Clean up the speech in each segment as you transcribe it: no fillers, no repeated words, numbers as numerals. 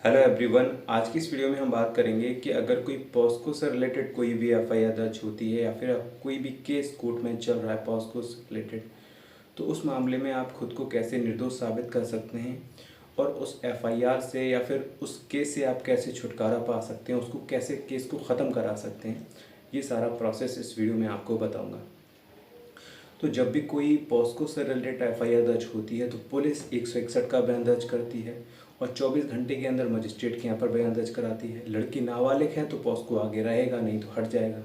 Hello everyone. आज की इस वीडियो में हम बात करेंगे कि अगर कोई पॉस्को से रिलेटेड कोई भी एफआईआर दर्ज होती है या फिर कोई भी केस कोर्ट में चल रहा है पॉस्को से रिलेटेड, तो उस मामले में आप खुद को कैसे निर्दोष साबित कर सकते हैं और उस एफआईआर से या फिर उस केस से आप कैसे छुटकारा पा सकते हैं, उसको कैसे केस को ख़त्म करा सकते हैं, ये सारा प्रोसेस इस वीडियो में आपको बताऊँगा। तो जब भी कोई पॉस्को से रिलेटेड एफआईआर दर्ज होती है तो पुलिस 161 का बयान दर्ज करती है और 24 घंटे के अंदर मजिस्ट्रेट के यहाँ पर बयान दर्ज कराती है। लड़की नाबालिग है तो पॉस्को आगे रहेगा, नहीं तो हट जाएगा।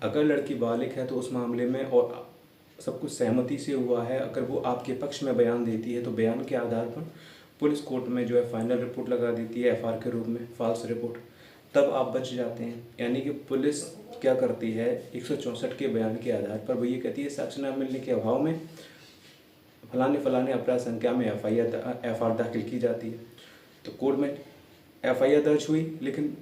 अगर लड़की बालिग है तो उस मामले में और सब कुछ सहमति से हुआ है, अगर वो आपके पक्ष में बयान देती है तो बयान के आधार पर पुलिस कोर्ट में जो है फाइनल रिपोर्ट लगा देती है एफआर के रूप में, फॉल्स रिपोर्ट। तब आप बच जाते हैं। यानी कि पुलिस क्या करती है, 164 के बयान के आधार पर वो ये कहती है साक्ष्य न मिलने के अभाव में फलाने फलाने अपराध संख्या में एफआर दाखिल की जाती है। तो कोर्ट में एफआईआर दर्ज हुई लेकिन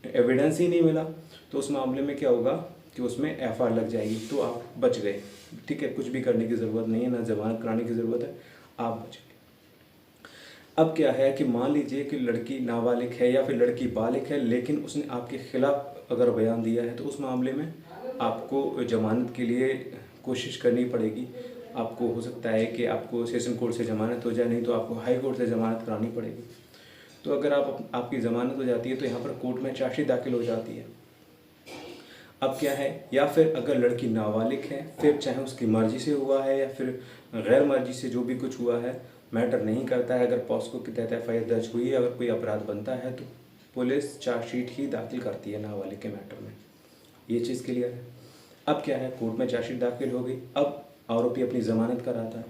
एविडेंस ही नहीं मिला, तो उस मामले में क्या होगा कि उसमें एफआर लग जाएगी, तो आप बच गए। ठीक है, कुछ भी करने की ज़रूरत नहीं है, ना जमानत कराने की ज़रूरत है, आप बच गए। अब क्या है कि मान लीजिए कि लड़की नाबालिग है या फिर लड़की बालिग है लेकिन उसने आपके खिलाफ अगर बयान दिया है, तो उस मामले में आपको जमानत के लिए कोशिश करनी पड़ेगी। आपको हो सकता है कि आपको सेशन कोर्ट से ज़मानत हो जाए, नहीं तो आपको हाई कोर्ट से ज़मानत करानी पड़ेगी। तो अगर आपकी ज़मानत हो जाती है तो यहाँ पर कोर्ट में चार्जशीट दाखिल हो जाती है। अब क्या है, या फिर अगर लड़की नाबालिग है, फिर चाहे उसकी मर्ज़ी से हुआ है या फिर गैर मर्ज़ी से जो भी कुछ हुआ है, मैटर नहीं करता है। अगर पॉस्को के तहत एफआईआर दर्ज हुई है, अगर कोई अपराध बनता है तो पुलिस चार्जशीट ही दाखिल करती है नाबालिग के मैटर में। ये चीज़ क्लियर है। अब क्या है, कोर्ट में चार्जशीट दाखिल हो गई, अब आरोपी अपनी ज़मानत कराता है।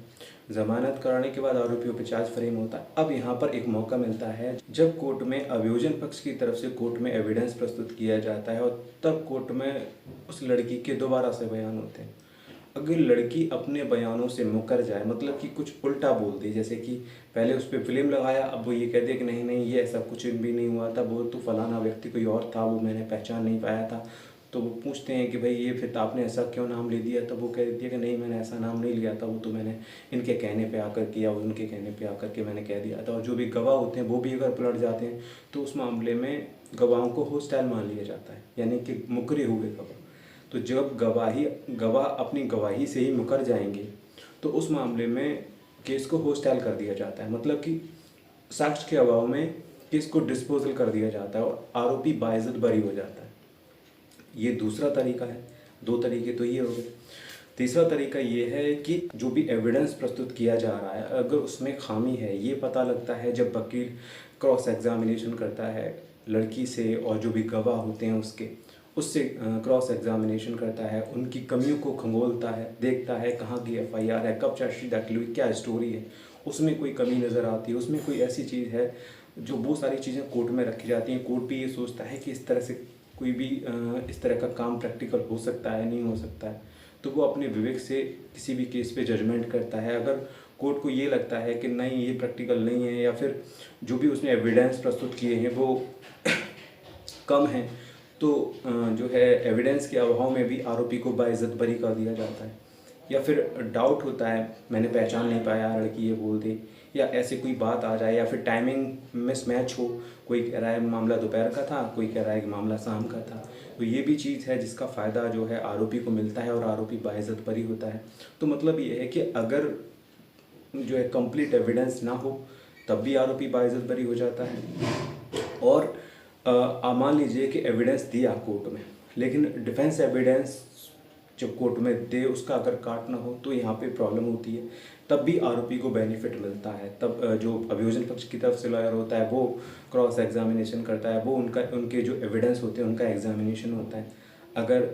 ज़मानत कराने के बाद आरोपियों पर चार्ज फ्रेम होता है। अब यहाँ पर एक मौका मिलता है जब कोर्ट में अभियोजन पक्ष की तरफ से कोर्ट में एविडेंस प्रस्तुत किया जाता है और तब कोर्ट में उस लड़की के दोबारा से बयान होते हैं। अगर लड़की अपने बयानों से मुकर जाए, मतलब कि कुछ उल्टा बोल दे, जैसे कि पहले उस पर फिल्म लगाया, अब वो ये कह दे कि नहीं नहीं ये ऐसा कुछ भी नहीं हुआ था, वो तो फलाना व्यक्ति कोई और था, वो मैंने पहचान नहीं पाया था। तो वो पूछते हैं कि भाई ये फिर आपने ऐसा क्यों नाम ले दिया, तब वो कह देती है कि नहीं मैंने ऐसा नाम नहीं लिया था, वो तो मैंने इनके कहने पे आकर किया, उनके कहने पे आकर के मैंने कह दिया था। और जो भी गवाह होते हैं वो भी अगर पलट जाते हैं तो उस मामले में गवाहों को होस्टाइल मान लिया जाता है, यानी कि मुकरे हुए गवाह। तो जब गवाह अपनी गवाही से ही मुकर जाएंगे तो उस मामले में केस को होस्टाइल कर दिया जाता है, मतलब कि साक्ष्य के अभाव में केस को डिस्पोजल कर दिया जाता है और आरोपी बाइज्जत बरी हो जाता है। ये दूसरा तरीका है। दो तरीके तो ये हो गए। तीसरा तरीका ये है कि जो भी एविडेंस प्रस्तुत किया जा रहा है, अगर उसमें खामी है, ये पता लगता है जब वकील क्रॉस एग्जामिनेशन करता है लड़की से और जो भी गवाह होते हैं उससे क्रॉस एग्जामिनेशन करता है, उनकी कमियों को खंगोलता है, देखता है कहाँ की एफआईआर है, कब चार्जशीट दाखिल हुई, क्या स्टोरी है, उसमें कोई कमी नज़र आती है, उसमें कोई ऐसी चीज़ है जो बहुत सारी चीज़ें कोर्ट में रखी जाती हैं। कोर्ट भी ये सोचता है कि इस तरह से कोई भी इस तरह का काम प्रैक्टिकल हो सकता है, नहीं हो सकता है, तो वो अपने विवेक से किसी भी केस पे जजमेंट करता है। अगर कोर्ट को ये लगता है कि नहीं ये प्रैक्टिकल नहीं है या फिर जो भी उसने एविडेंस प्रस्तुत किए हैं वो कम हैं, तो जो है एविडेंस के अभाव में भी आरोपी को बाइज्जत बरी कर दिया जाता है। या फिर डाउट होता है, मैंने पहचान नहीं पाया, लड़की ये बोल दे, या ऐसे कोई बात आ जाए, या फिर टाइमिंग मिसमैच हो, कोई कह रहा है मामला दोपहर का था, कोई कह रहा है कि मामला शाम का था, तो ये भी चीज़ है जिसका फ़ायदा जो है आरोपी को मिलता है और आरोपी बाइज्जत बरी होता है। तो मतलब ये है कि अगर जो है कंप्लीट एविडेंस ना हो तब भी आरोपी बाइज्जत बरी हो जाता है। और मान लीजिए कि एविडेंस दिया कोर्ट में, लेकिन डिफेंस एविडेंस जब कोर्ट में दे उसका अगर काट ना हो तो यहाँ पे प्रॉब्लम होती है, तब भी आरोपी को बेनिफिट मिलता है। तब जो अभियोजन पक्ष की तरफ से लॉयर होता है वो क्रॉस एग्जामिनेशन करता है, वो उनके जो एविडेंस होते हैं उनका एग्जामिनेशन होता है। अगर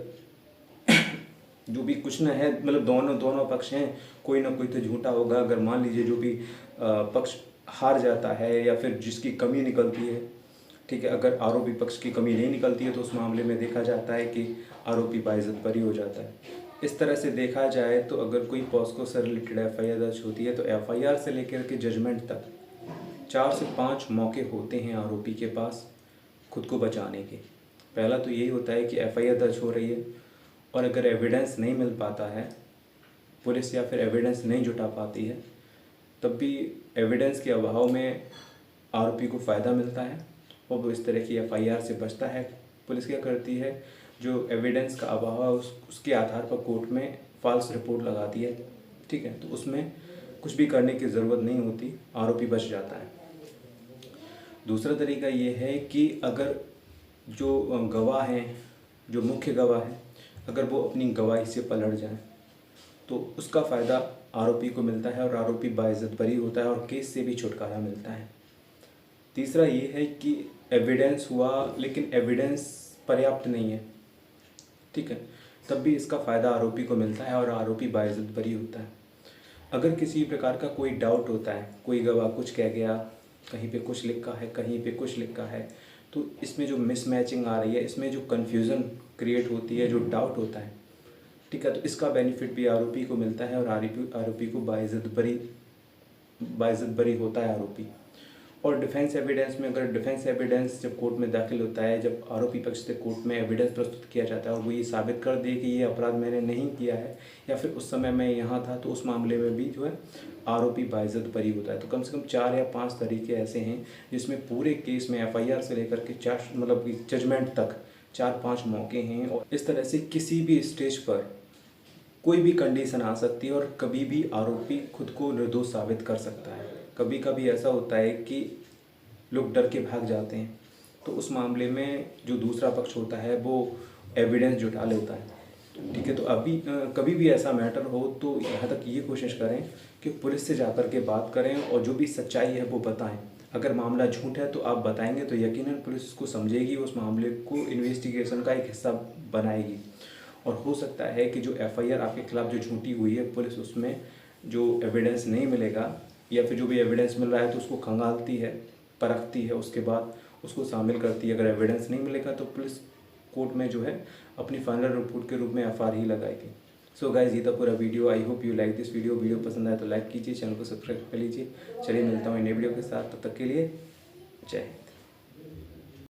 जो भी कुछ ना है, मतलब दोनों पक्ष हैं, कोई ना कोई तो झूठा होगा। अगर मान लीजिए जो भी पक्ष हार जाता है या फिर जिसकी कमी निकलती है, ठीक है, अगर आरोपी पक्ष की कमी नहीं निकलती है तो उस मामले में देखा जाता है कि आरोपी बाइज्जत बरी हो जाता है। इस तरह से देखा जाए तो अगर कोई पॉस्को से रिलेटेड एफआईआर दर्ज होती है तो एफआईआर से लेकर के जजमेंट तक 4 से 5 मौके होते हैं आरोपी के पास खुद को बचाने के। पहला तो यही होता है कि एफआईआर दर्ज हो रही है और अगर एविडेंस नहीं मिल पाता है, पुलिस या फिर एविडेंस नहीं जुटा पाती है, तब भी एविडेंस के अभाव में आरोपी को फ़ायदा मिलता है और वो इस तरह की एफआईआर से बचता है। पुलिस क्या करती है, जो एविडेंस का अभाव है उसके आधार पर कोर्ट में फॉल्स रिपोर्ट लगाती है, ठीक है। तो उसमें कुछ भी करने की ज़रूरत नहीं होती, आरोपी बच जाता है। दूसरा तरीका ये है कि अगर जो गवाह हैं, जो मुख्य गवाह हैं, अगर वो अपनी गवाही से पलट जाएं तो उसका फ़ायदा आरोपी को मिलता है और आरोपी बाइज्जत बरी होता है और केस से भी छुटकारा मिलता है। तीसरा ये है कि एविडेंस हुआ लेकिन एविडेंस पर्याप्त नहीं है, ठीक है, तब भी इसका फ़ायदा आरोपी को मिलता है और आरोपी बाइज्जत बरी होता है। अगर किसी प्रकार का कोई डाउट होता है, कोई गवाह कुछ कह गया, कहीं पे कुछ लिखा है, कहीं पे कुछ लिखा है, तो इसमें जो मिसमैचिंग आ रही है, इसमें जो कन्फ्यूज़न क्रिएट होती है, जो डाउट होता है, ठीक है, तो इसका बेनिफिट भी आरोपी को मिलता है और आरोपी को बाइज्जत बरी होता है आरोपी। और डिफेंस एविडेंस में, अगर डिफेंस एविडेंस जब कोर्ट में दाखिल होता है, जब आरोपी पक्ष से कोर्ट में एविडेंस प्रस्तुत किया जाता है और वो ये साबित कर दे कि ये अपराध मैंने नहीं किया है या फिर उस समय मैं यहाँ था, तो उस मामले में भी जो है आरोपी बाइज्जत बरी होता है। तो कम से कम 4 या 5 तरीके ऐसे हैं जिसमें पूरे केस में एफआईआर से लेकर के जजमेंट तक 4-5 मौके हैं। और इस तरह से किसी भी स्टेज पर कोई भी कंडीशन आ सकती है और कभी भी आरोपी खुद को निर्दोष साबित कर सकता है। कभी कभी ऐसा होता है कि लोग डर के भाग जाते हैं, तो उस मामले में जो दूसरा पक्ष होता है वो एविडेंस जुटा लेता है, ठीक है। तो कभी भी ऐसा मैटर हो तो यहाँ तक ये कोशिश करें कि पुलिस से जाकर के बात करें और जो भी सच्चाई है वो बताएं। अगर मामला झूठ है तो आप बताएंगे तो यकीनन पुलिस उसको समझेगी, उस मामले को इन्वेस्टिगेशन का एक हिस्सा बनाएगी। और हो सकता है कि जो एफआईआर आपके खिलाफ जो झूठी हुई है, पुलिस उसमें जो एविडेंस नहीं मिलेगा या फिर जो भी एविडेंस मिल रहा है तो उसको खंगालती है, परखती है, उसके बाद उसको शामिल करती है। अगर एविडेंस नहीं मिलेगा तो पुलिस कोर्ट में जो है अपनी फाइनल रिपोर्ट के रूप में एफआईआर ही लगाएगी। सो गाइज, ये था पूरा video. I hope you like this video पसंद आए तो लाइक कीजिए, चैनल को सब्सक्राइब कर लीजिए। चलिए मिलता हूँ नए वीडियो के साथ, तब तक के लिए जय हिंद।